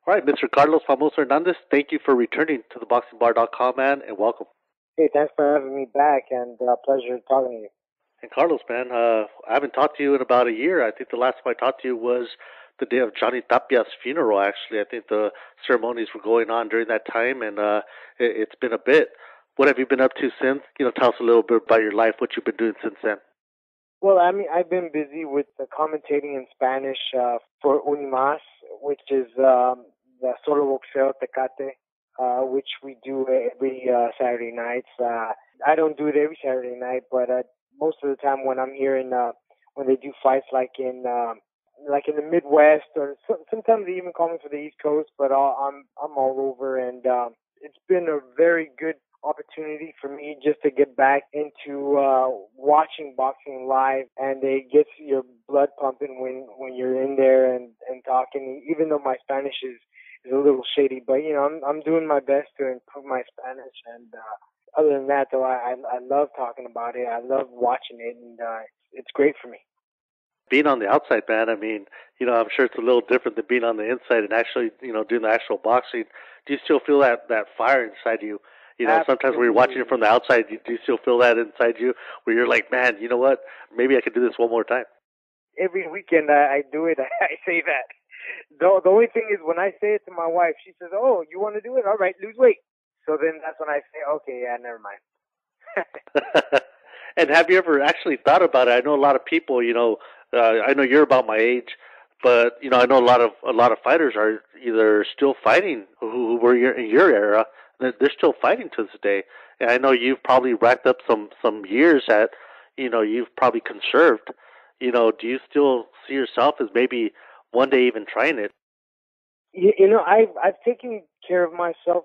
All right, Mr. Carlos FAMOSO HERNANDEZ, thank you for returning to the boxingbar.com, man, and welcome. Hey, thanks for having me back, and pleasure talking to you. And Carlos, man, I haven't talked to you in about a year. I think the last time I talked to you was the day of Johnny Tapia's funeral, actually. I think the ceremonies were going on during that time, and it's been a bit. What have you been up to since? Tell us a little bit about your life, what you've been doing since then. Well, I mean, I've been busy with commentating in Spanish for Unimas, which is the Solo Boxeo Tecate, which we do every Saturday nights. I don't do it every Saturday night, but most of the time when I'm here in when they do fights like in the Midwest, or sometimes they even call me for the East Coast, but I'm all over, and it's been a very good opportunity for me just to get back into watching boxing live, and it gets your blood pumping when you're in there and talking. Even though my Spanish is a little shady, but I'm doing my best to improve my Spanish, and other than that, though, I love talking about it. I love watching it, and it's great for me. Being on the outside, man, I mean, I'm sure it's a little different than being on the inside and actually, doing the actual boxing. Do you still feel that fire inside you? Sometimes when you're watching it Absolutely. from the outside, do you still feel that inside you where you're like, man, you know what? Maybe I could do this one more time. Every weekend I do it. I say that. The only thing is when I say it to my wife, she says, "Oh, you want to do it? All right, lose weight." So then that's when I say, "Okay, yeah, never mind." And have you ever actually thought about it? I know a lot of people, I know you're about my age, but I know a lot of fighters are either still fighting who were in your era. They're still fighting to this day. And I know you've probably racked up some years that you've probably conserved. Do you still see yourself as maybe one day even trying it? I've taken care of myself.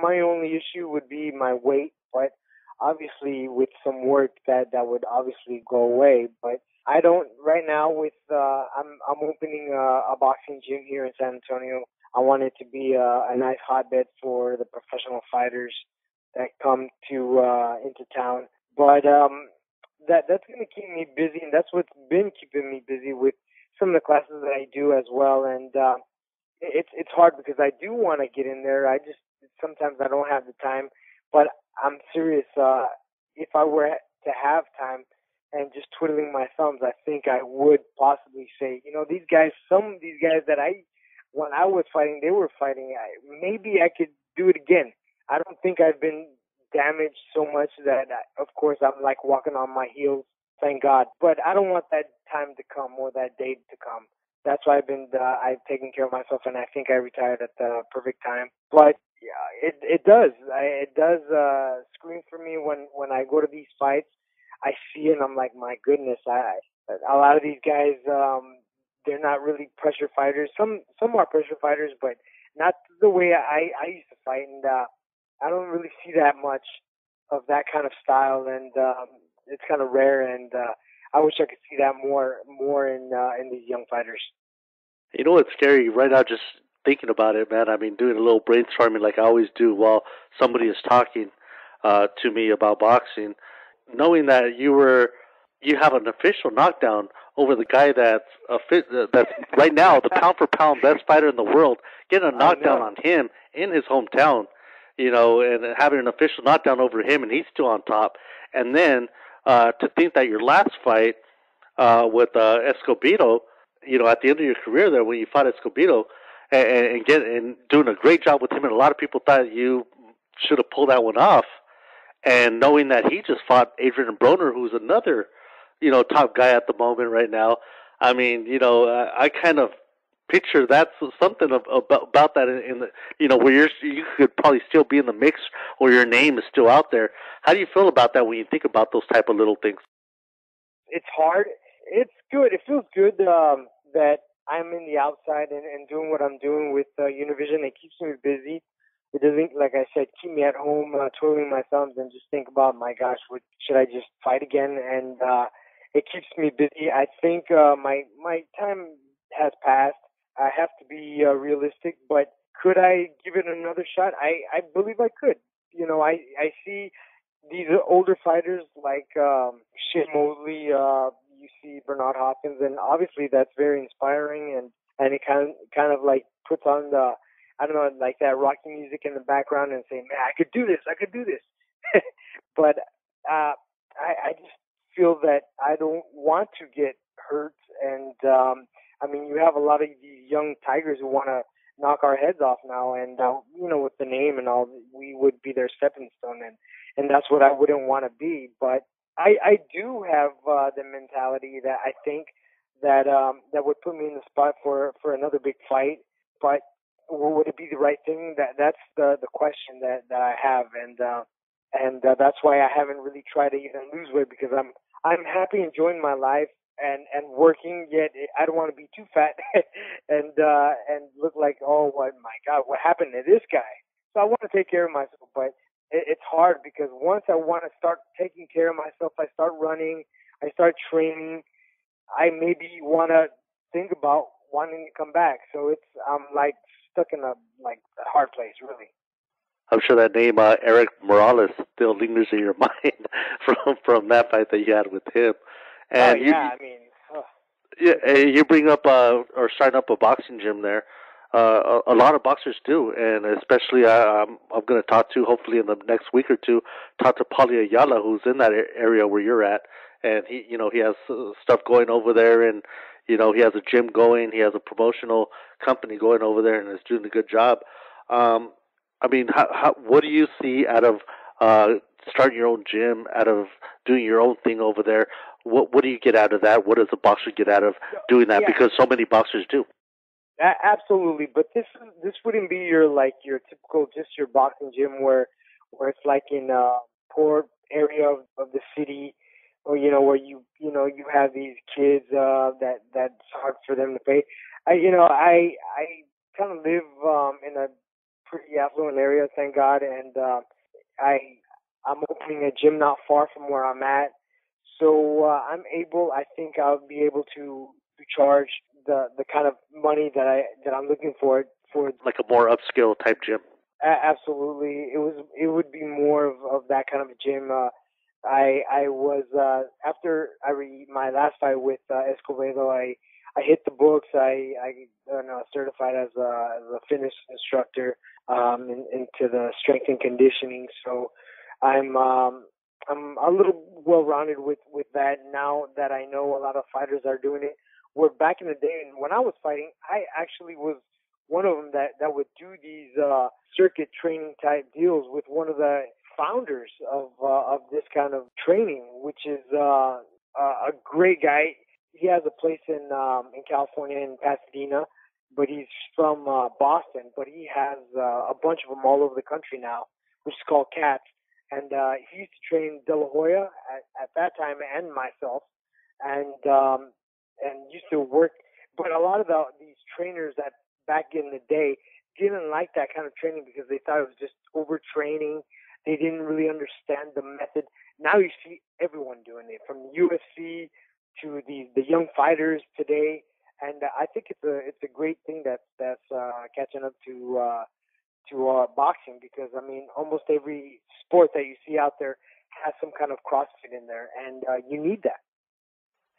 My only issue would be my weight, but obviously with some work that would obviously go away. But I don't right now. With I'm opening a boxing gym here in San Antonio. I want it to be a nice hotbed for the professional fighters that come to into town. But that's going to keep me busy, and that's what's been keeping me busy with some of the classes that I do as well. And it's hard because I do want to get in there. I just sometimes I don't have the time, but I'm serious. If I were to have time and just twiddling my thumbs, I think I would possibly say, these guys, some of these guys that when I was fighting, they were fighting. Maybe I could do it again. I don't think I've been damaged so much that, of course, I'm like walking on my heels. Thank God. But I don't want that time to come or that day to come. That's why I've taken care of myself, and I think I retired at the perfect time. But yeah, it does scream for me when I go to these fights. I see it, and I'm like, my goodness, a lot of these guys, they're not really pressure fighters. Some are pressure fighters, but not the way I used to fight, and I don't really see that much of that kind of style, and it's kind of rare, and I wish I could see that more in these young fighters. You know what's scary right now? Just thinking about it, man. I mean, doing a little brainstorming like I always do while somebody is talking to me about boxing, knowing that you have an official knockdown over the guy that's right now the pound for pound best fighter in the world, getting a I knockdown know. on him in his hometown, and having an official knockdown over him, and he's still on top. And then to think that your last fight with Escobedo, at the end of your career there when you fought Escobedo and doing a great job with him, and a lot of people thought you should have pulled that one off. And knowing that he just fought Adrian Broner, who's another, top guy at the moment right now. I mean, I kind of picture that's something about that in the, where you could probably still be in the mix or your name is still out there. How do you feel about that when you think about those type of little things? It's hard. It's good. It feels good that I'm in the outside and doing what I'm doing with Univision. It keeps me busy. It doesn't, like I said, keep me at home twiddling my thumbs and just think about, my gosh, should I just fight again? And it keeps me busy. I think my time has passed. I have to be realistic, but could I give it another shot? I believe I could. I see these older fighters like Shane Mosley. You see Bernard Hopkins, and obviously that's very inspiring, and it kind of like puts on I don't know, like that rocky music in the background and saying, man, I could do this, I could do this. But I just feel that I don't want to get hurt. And I mean, you have a lot of these young tigers who want to knock our heads off now, and with the name and all, we would be their stepping stone, and that's what I wouldn't want to be. But I do have the mentality that I think that would put me in the spot for another big fight. But would it be the right thing? That's the question that I have, and that's why I haven't really tried to even lose weight, because I'm happy enjoying my life and working. Yet I don't want to be too fat and look like, oh my God, what happened to this guy? So I want to take care of myself, but it's hard because once I want to start taking care of myself, I start running, I start training, I maybe want to think about wanting to come back. So I'm like stuck in a hard place, really. I'm sure that name Eric Morales still lingers in your mind from that fight that you had with him. Oh And yeah, I mean, yeah, you bring up or sign up a boxing gym there. A lot of boxers do, and especially I'm going to talk to, hopefully in the next week or two, talk to Paulie Ayala, who's in that area where you're at, and he has stuff going over there, and he has a gym going, he has a promotional company going over there, and is doing a good job. I mean, what do you see out of starting your own gym, out of doing your own thing over there? What do you get out of that? What does a boxer get out of doing that? yeah, Because so many boxers do. absolutely. But this wouldn't be your typical just your boxing gym where it's like in a poor area of the city, or where you have these kids that's hard for them to pay. I kind of live in a pretty affluent area, thank God, and I I'm opening a gym not far from where I'm at, so I think I'll be able to charge the kind of money that I'm looking for. Like a more upscale type gym. Absolutely, it would be more of that kind of a gym. I was after my last fight with Escobedo, I hit the books. I certified as a fitness instructor into the strength and conditioning. So I'm a little well rounded with that now that I know a lot of fighters are doing it. Where back in the day, and when I was fighting, I actually was one of them that would do these circuit training type deals with one of the founders of this kind of training, which is a great guy. He has a place in California, in Pasadena, but he's from Boston. But he has a bunch of them all over the country now, which is called Cats. And he used to train De La Hoya at that time and myself, and used to work. But a lot of these trainers that back in the day didn't like that kind of training because they thought it was just overtraining. They didn't really understand the method. Now you see everyone doing it, from the UFC to the young fighters today, and I think it's a great thing that's catching up to boxing, because I mean almost every sport that you see out there has some kind of CrossFit in there, and you need that.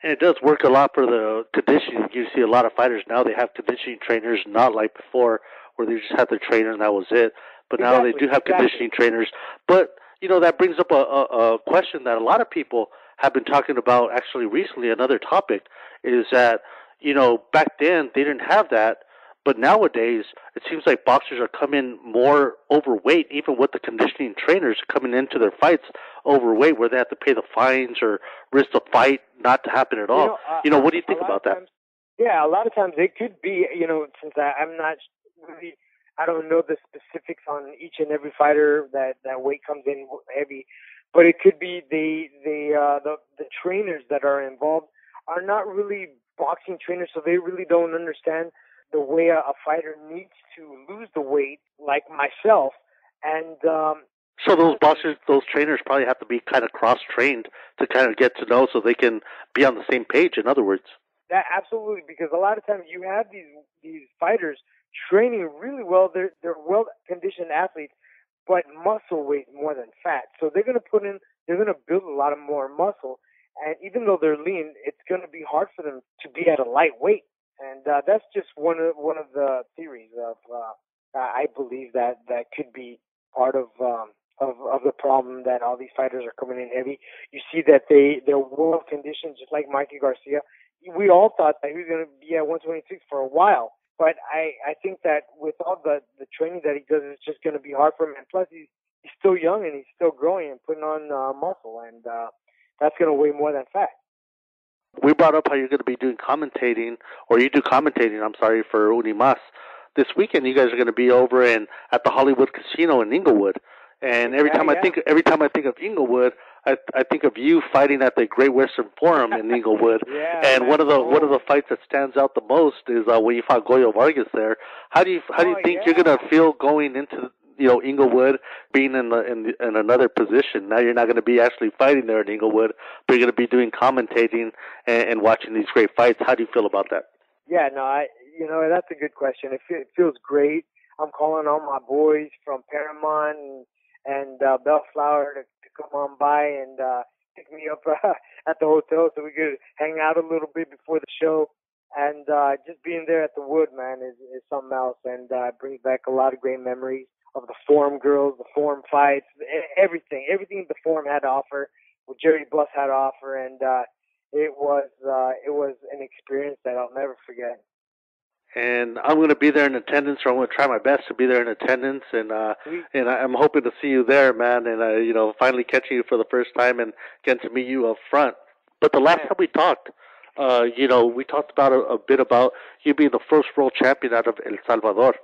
And it does work a lot for the conditioning. You see a lot of fighters now, they have conditioning trainers, not like before where they just had the trainer and that was it. But now they do have conditioning trainers. But, that brings up a question that a lot of people have been talking about actually recently. Another topic is that, back then they didn't have that. But nowadays, it seems like boxers are coming more overweight, even with the conditioning trainers coming into their fights overweight, where they have to pay the fines or risk the fight not to happen at all. What do you think about that? Yeah, a lot of times it could be, since I'm not really, I don't know the specifics on each and every fighter that weight comes in heavy, but it could be the trainers that are involved are not really boxing trainers, so they really don't understand the way a fighter needs to lose the weight, like myself. And so those boxers, those trainers probably have to be kind of cross-trained to kind of get to know, so they can be on the same page, in other words. Yeah, absolutely, because a lot of times you have these fighters training really well. They're well-conditioned athletes, but muscle weighs more than fat. So they're going to build a lot of more muscle. And even though they're lean, it's going to be hard for them to be at a light weight. And that's just one of the theories of I believe that that could be part of the problem that all these fighters are coming in heavy. You see that their world conditions, just like Mikey Garcia. We all thought that he was going to be at 126 for a while, but I think that with all the training that he does, it's just going to be hard for him. And plus, he's still young and he's still growing and putting on muscle, and that's going to weigh more than fat. We brought up how you're going to be doing commentating, or you do commentating, I'm sorry, for Unimas. This weekend, you guys are going to be over at the Hollywood Casino in Inglewood. And every time I think of Inglewood, I think of you fighting at the Great Western Forum in Inglewood. And one of the fights that stands out the most is when you fought Goyo Vargas there. How do you think you're going to feel going into Inglewood, being in another position? Now you're not going to be actually fighting there in Inglewood, but you're going to be doing commentating and watching these great fights. How do you feel about that? Yeah, no, that's a good question. It feels great. I'm calling all my boys from Paramount and Bellflower to come on by and pick me up at the hotel so we could hang out a little bit before the show. And just being there at the Wood, man, is something else, and brings back a lot of great memories of the Forum girls, the Forum fights, everything the Forum had to offer, what Jerry Buss had to offer, and it was an experience that I'll never forget. And I'm going to be there in attendance, or I'm going to try my best to be there in attendance, and I'm hoping to see you there, man, and finally catching you for the first time and getting to meet you up front. But the last time we talked, we talked about a bit about you being the first world champion out of El Salvador.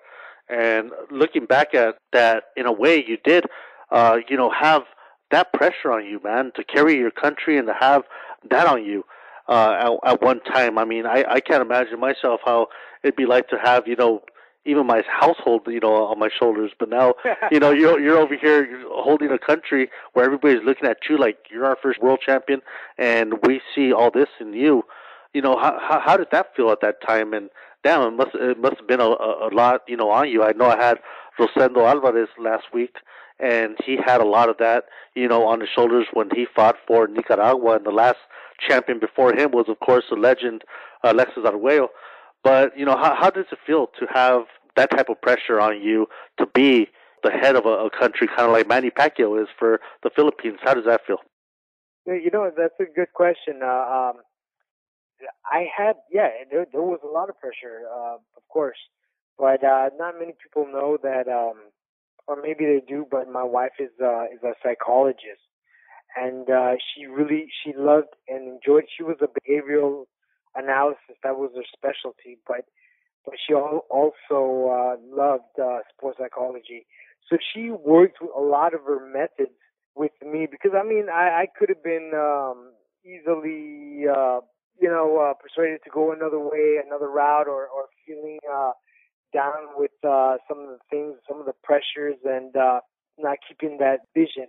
And looking back at that, in a way, you did, have that pressure on you, man, to carry your country and to have that on you at one time. I mean, I can't imagine myself how it'd be like to have, even my household, on my shoulders. But now, you're over here, you're holding a country where everybody's looking at you like you're our first world champion, and we see all this in you. How did that feel at that time? And damn, it must have been a lot, on you. I know I had Rosendo Alvarez last week, and he had a lot of that, on his shoulders when he fought for Nicaragua. And the last champion before him was, of course, the legend Alexis Arguello. But how does it feel to have that type of pressure on you to be the head of a country, kind of like Manny Pacquiao is for the Philippines? How does that feel? That's a good question. There was a lot of pressure, of course, but not many people know that, or maybe they do. But my wife is a psychologist, and she loved and enjoyed. She was a behavioral analysis, that was her specialty, but she also loved sports psychology. So she worked with a lot of her methods with me, because I could have been easily persuaded to go another way, another route, or feeling down with some of the things, some of the pressures, and not keeping that vision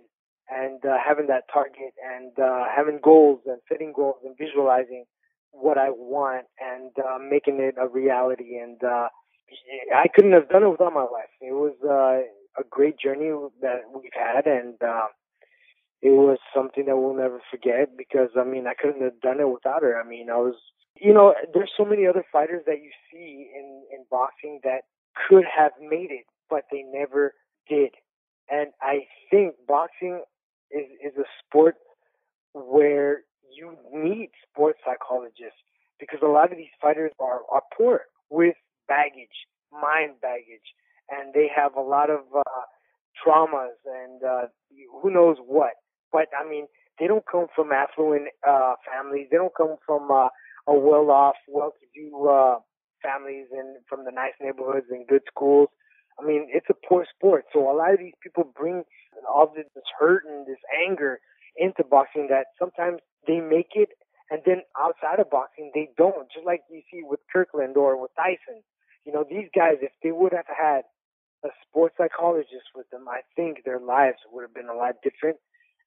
and having that target and having goals and setting goals and visualizing what I want and making it a reality. And I couldn't have done it without my wife. It was a great journey that we've had, and it was something that we'll never forget, because I couldn't have done it without her. There's so many other fighters that you see in boxing that could have made it, but they never did. And I think boxing is a sport where you need sports psychologists, because a lot of these fighters are poor with baggage, mind baggage, and they have a lot of traumas and who knows what. But they don't come from affluent families. They don't come from a well-off, well-to-do families and from the nice neighborhoods and good schools. It's a poor sport. So a lot of these people bring all this hurt and this anger into boxing, that sometimes they make it, and then outside of boxing they don't. Just like you see with Kirkland or with Tyson. These guys, if they would have had a sports psychologist with them, I think their lives would have been a lot different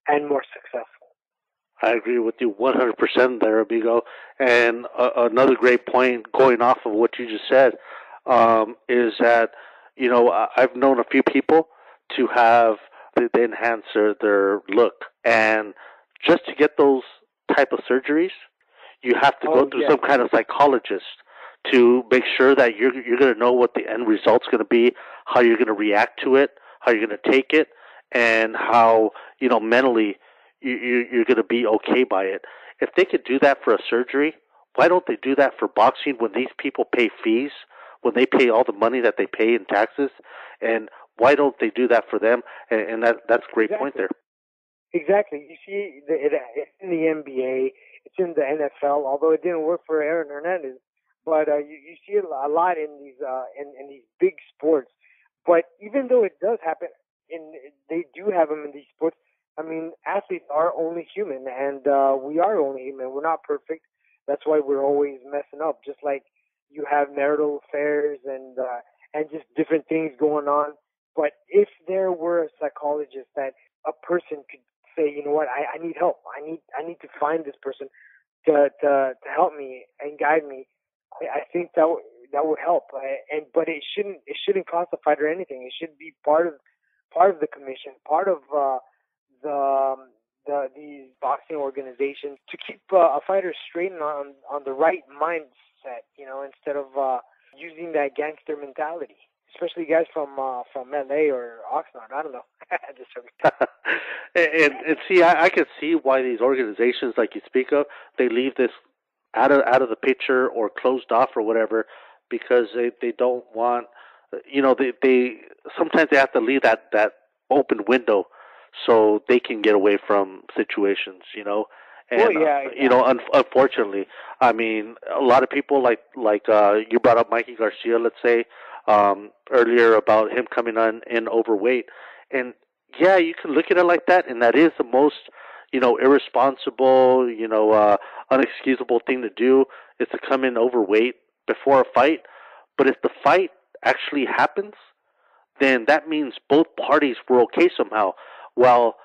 and more successful. I agree with you 100% there, amigo. And another great point, going off of what you just said, is that, I've known a few people to have, they enhance their look. And just to get those type of surgeries, you have to go through some kind of psychologist to make sure that you're going to know what the end result's going to be, how you're going to react to it, how you're going to take it, and how, mentally you're going to be okay by it. If they could do that for a surgery, why don't they do that for boxing when these people pay fees, when they pay all the money that they pay in taxes? And why don't they do that for them? And that's a great point there. Exactly. You see, it's in the NBA, it's in the NFL. Although it didn't work for Aaron Hernandez, but you see it a lot in these in these big sports. But even though it does happen, they do have them in these sports. I mean, athletes are only human, and we are only human. We're not perfect. That's why we're always messing up. Just like you have marital affairs and just different things going on. But if there were a psychologist that a person could say, you know what, I need help. I need to find this person to help me and guide me. I think that would help. But it shouldn't cost a fighter anything. It should be part of the commission, part of these boxing organizations to keep a fighter straight and on the right mindset. Instead of using that gangster mentality. Especially guys from LA or Oxnard. I don't know. and see, I can see why these organizations, like you speak of, they leave this out of the picture or closed off or whatever, because they don't want, they sometimes they have to leave that open window so they can get away from situations, And exactly. Unfortunately, I mean, a lot of people like you brought up Mikey Garcia, let's say, earlier, about him coming on in overweight, and yeah, you can look at it like that, and that is the most irresponsible, unexcusable thing to do, is to come in overweight before a fight. But if the fight actually happens, then that means both parties were okay somehow. While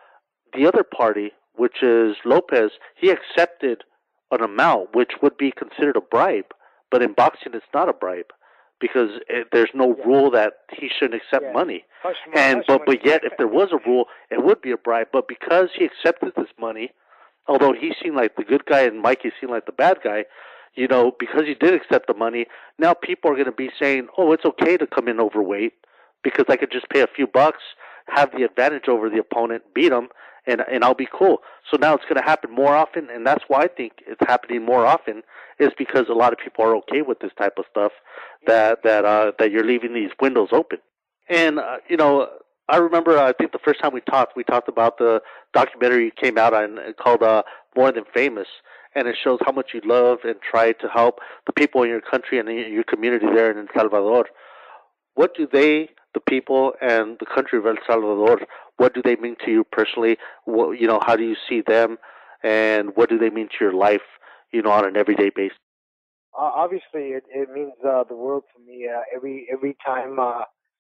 the other party, which is Lopez, he accepted an amount which would be considered a bribe, but in boxing it's not a bribe, because there's no rule that he shouldn't accept money. But yet, if there was a rule, it would be a bribe. But because he accepted this money, although he seemed like the good guy and Mikey seemed like the bad guy, because he did accept the money, now people are going to be saying, "Oh, it's okay to come in overweight because I could just pay a few bucks, have the advantage over the opponent, beat him, and I'll be cool." So now it's going to happen more often, and that's why I think it's happening more often, is because a lot of people are okay with this type of stuff, that you're leaving these windows open. And I remember, I think the first time we talked about the documentary came out on called More Than Famous, and it shows how much you love and try to help the people in your country and in your community there in El Salvador. What do the people and the country of El Salvador, what do they mean to you personally? How do you see them, and what do they mean to your life, on an everyday basis? Obviously, it means the world to me. Every time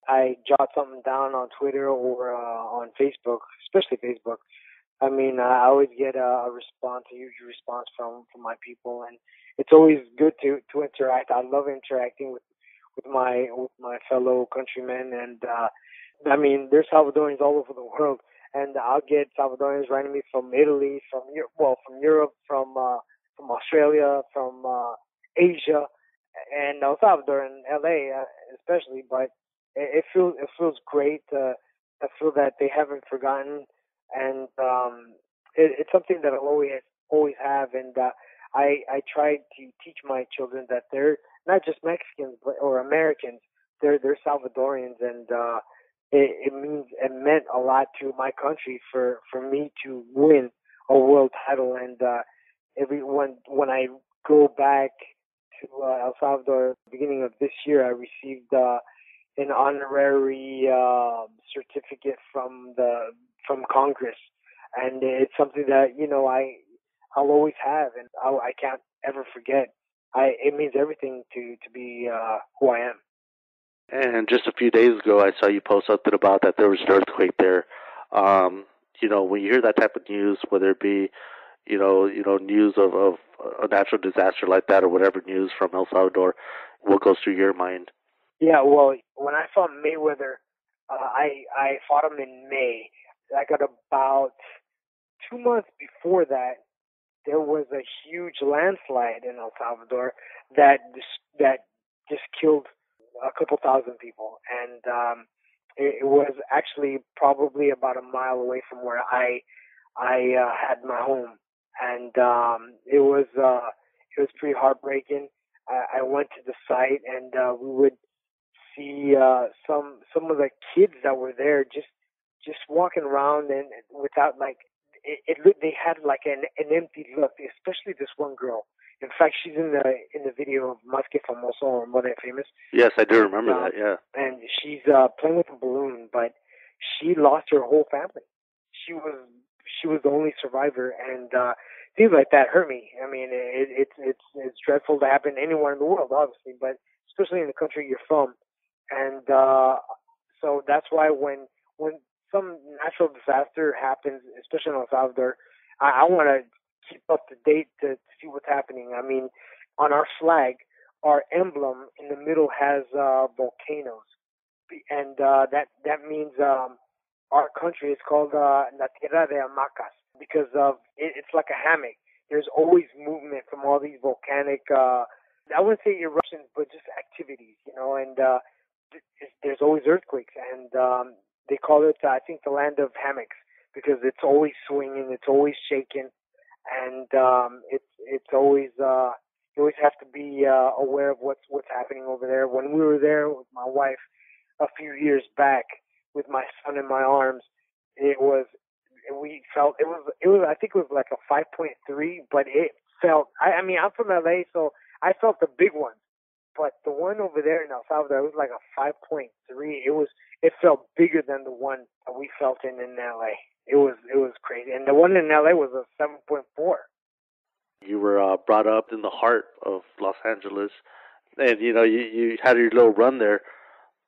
I jot something down on Twitter or on Facebook, especially Facebook, I mean, I always get a response, a huge response from my people, and it's always good to interact. I love interacting with my fellow countrymen, and I mean, there's Salvadorians all over the world, and I'll get Salvadorians writing me from Italy, from Europe, from Australia, from Asia, and El Salvador and LA especially. But it feels great. I feel that they haven't forgotten, and it's something that I'll always have. And I try to teach my children that they're not just Mexicans or Americans. They're Salvadorians, and it meant a lot to my country for me to win a world title. And when I go back to El Salvador at the beginning of this year, I received an honorary certificate from Congress, and it's something that I'll always have, and I can't ever forget. It means everything to be who I am. And just a few days ago, I saw you post something about that there was an earthquake there. When you hear that type of news, whether it be news of a natural disaster like that or whatever news from El Salvador, what goes through your mind? Yeah, well, when I fought Mayweather, I fought him in May. I got about 2 months before that. There was a huge landslide in El Salvador that just killed a couple thousand people, and it was actually probably about a mile away from where I had my home, and it was pretty heartbreaking. I went to the site, and we would see some of the kids that were there just walking around and without like they had like an empty look, especially this one girl. In fact, she's in the video of Más que Famoso or More Than Famous. Yes, I do remember that. Yeah. And she's playing with a balloon, but she lost her whole family. She was the only survivor, and things like that hurt me. I mean, it's dreadful to happen to anyone in the world, obviously, but especially in the country you're from. And so that's why when some natural disaster happens, especially in El Salvador, I want to keep up to date to see what's happening. I mean, on our flag, our emblem in the middle has volcanoes, and that means our country is called La Tierra de Hamacas because of it's like a hammock. There's always movement from all these volcanic, I wouldn't say eruptions, but just activities, and there's always earthquakes, and they call it, I think, the land of hammocks because it's always swinging, it's always shaking, and it's always you always have to be aware of what's happening over there. When we were there with my wife a few years back with my son in my arms, we felt it was I think it was like a 5.3, but it felt I mean I'm from LA, so I felt the big ones. But the one over there in El Salvador, it was like a 5.3. It felt bigger than the one that we felt in LA. It was crazy. And the one in LA was a 7.4. You were brought up in the heart of Los Angeles, and you had your little run there.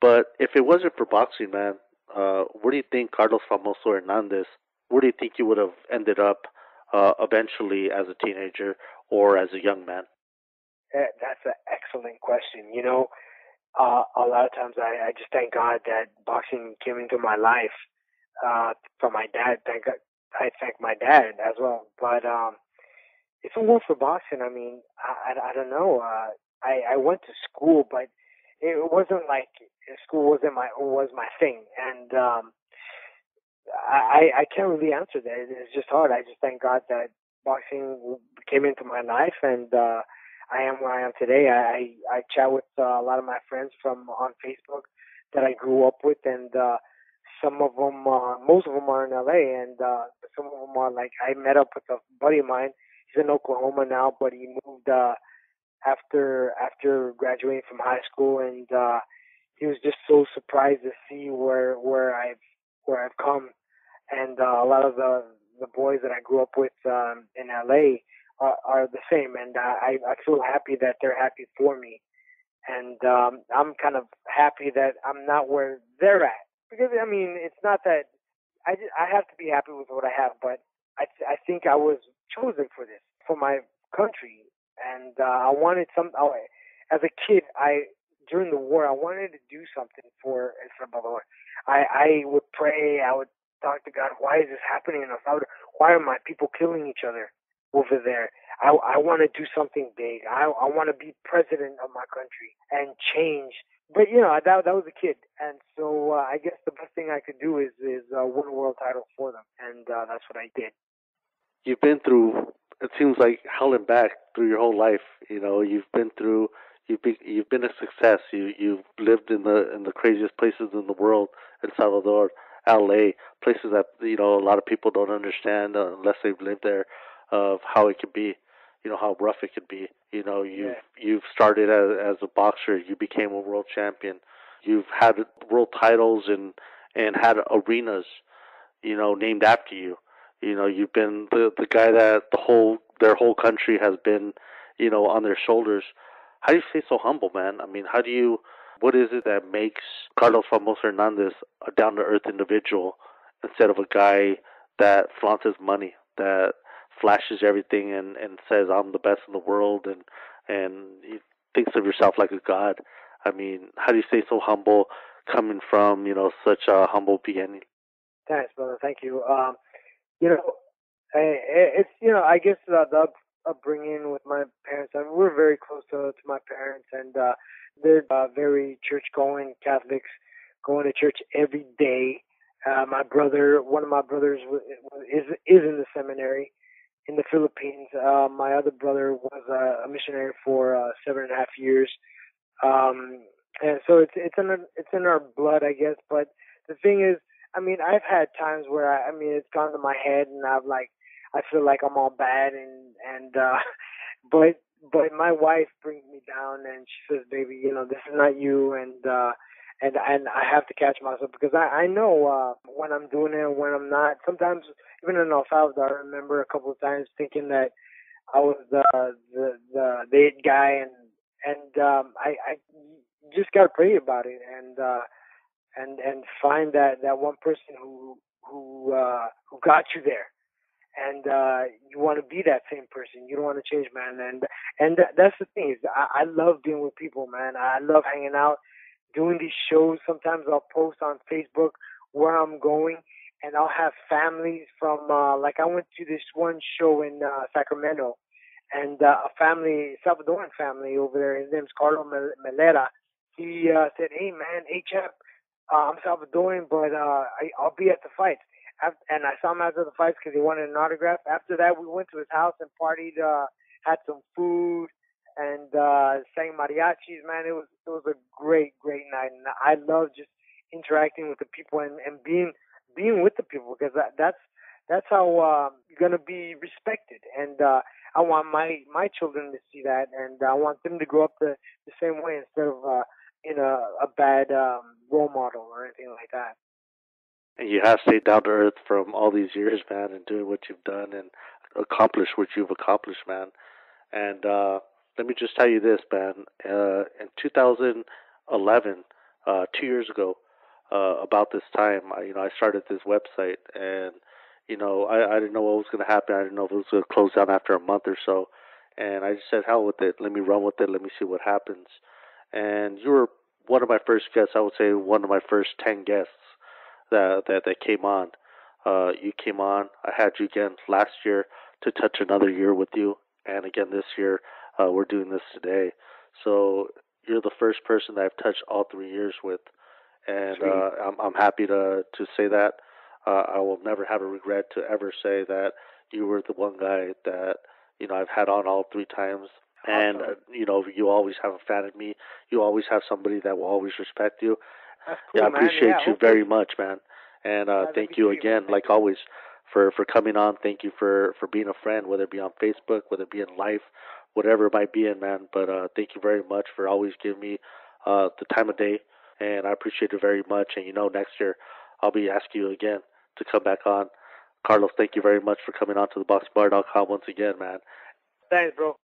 But if it wasn't for boxing, man, where do you think Carlos Famoso Hernandez? Where do you think you would have ended up eventually as a teenager or as a young man? That's an excellent question. A lot of times I just thank God that boxing came into my life from my dad. I thank my dad as well. But if it weren't for boxing, I mean, I don't know. I went to school, but it wasn't like school was my thing, and I can't really answer that. It's just hard. I just thank God that boxing came into my life, and I am where I am today. I chat with a lot of my friends from on Facebook that I grew up with, and some of them, most of them are in LA, and some of them are like I met up with a buddy of mine. He's in Oklahoma now, but he moved after graduating from high school, and he was just so surprised to see where I've come, and a lot of the boys that I grew up with in LA are the same, and I feel happy that they're happy for me, and I'm kind of happy that I'm not where they're at, because I mean it's not that I have to be happy with what I have, but I think I was chosen for this, for my country, and I wanted some. As a kid, during the war, I wanted to do something for El Salvador. I would pray. I would talk to God. Why is this happening in El Salvador? Why are my people killing each other over there? I want to do something big. I want to be president of my country and change. But that was a kid, and so I guess the best thing I could do is win a world title for them, and that's what I did. You've been through. It seems like hell and back through your whole life. You've been through. You've been a success. You've lived in the craziest places in the world, El Salvador, L.A., places that a lot of people don't understand unless they've lived there, of how it could be, how rough it could be. You've started as a boxer. You became a world champion. You've had world titles and had arenas, named after you. You've been the guy that their whole country has been, on their shoulders. How do you stay so humble, man? I mean, what is it that makes Carlos Famoso Hernandez a down-to-earth individual instead of a guy that flaunts his money, that flashes everything and says, I'm the best in the world, and he thinks of yourself like a god? I mean, how do you stay so humble coming from, such a humble beginning? Thanks, brother. Thank you. It's I guess the upbringing with my parents. I mean, we're very close to my parents, and They're very church-going Catholics, going to church every day. My brother, one of my brothers, is in the seminary in the Philippines. My other brother was a missionary for 7.5 years. Um, and so it's in our blood, I guess. But the thing is, I mean, I've had times where I mean, it's gone to my head, and I feel like I'm all bad, and but my wife brings me down, and she says, "Baby, you know, this is not you," and I have to catch myself because I know when I'm doing it and when I'm not. Sometimes even in El Salvador, I remember a couple of times thinking that I was the it guy, and I just gotta pray about it, and find that one person who got you there, and you want to be that same person. You don't want to change, man. And that's the thing is, I love being with people, man. I love hanging out, doing these shows. Sometimes I'll post on Facebook where I'm going, and I'll have families from like I went to this one show in Sacramento, and a family, Salvadoran family over there. His name's Carlo Melera. He said, "Hey man, hey chap, I'm Salvadorian, but I'll be at the fights." And I saw him after the fights because he wanted an autograph. After that, we went to his house and partied, had some food, and sang mariachis. Man, it was a great night, and I love just interacting with the people and being with the people because that's how you're gonna be respected. And I want my children to see that, and I want them to grow up the same way instead of in a bad role model or anything like that. And you have stayed down to earth from all these years, man, and doing what you've done and accomplished what you've accomplished, man. And let me just tell you this, man. In 2011, 2 years ago, about this time, I started this website, and I didn't know what was going to happen. I didn't know if it was going to close down after a month or so, and I just said, "Hell with it. Let me run with it. Let me see what happens." And you were one of my first guests. I would say one of my first 10 guests that came on. You came on. I had you again last year to touch another year with you, and again this year. We're doing this today, so you're the first person that I've touched all 3 years with, and Sweet. I'm happy to say that. I will never have a regret to ever say that you were the one guy that I've had on all 3 times. And Awesome. you always have a fan in me. You always have somebody that will always respect you. That's Yeah, I cool, man. appreciate Yeah, you very hopefully. much, man. And That'd thank be you sweet, man. again, Thank like you. always, for coming on. Thank you for being a friend, whether it be on Facebook, whether it be in life, whatever it might be in, man. But thank you very much for always giving me the time of day, and I appreciate it very much. And next year I'll be asking you again to come back on. Carlos, thank you very much for coming on to the boxbar.com once again, man. Thanks, bro.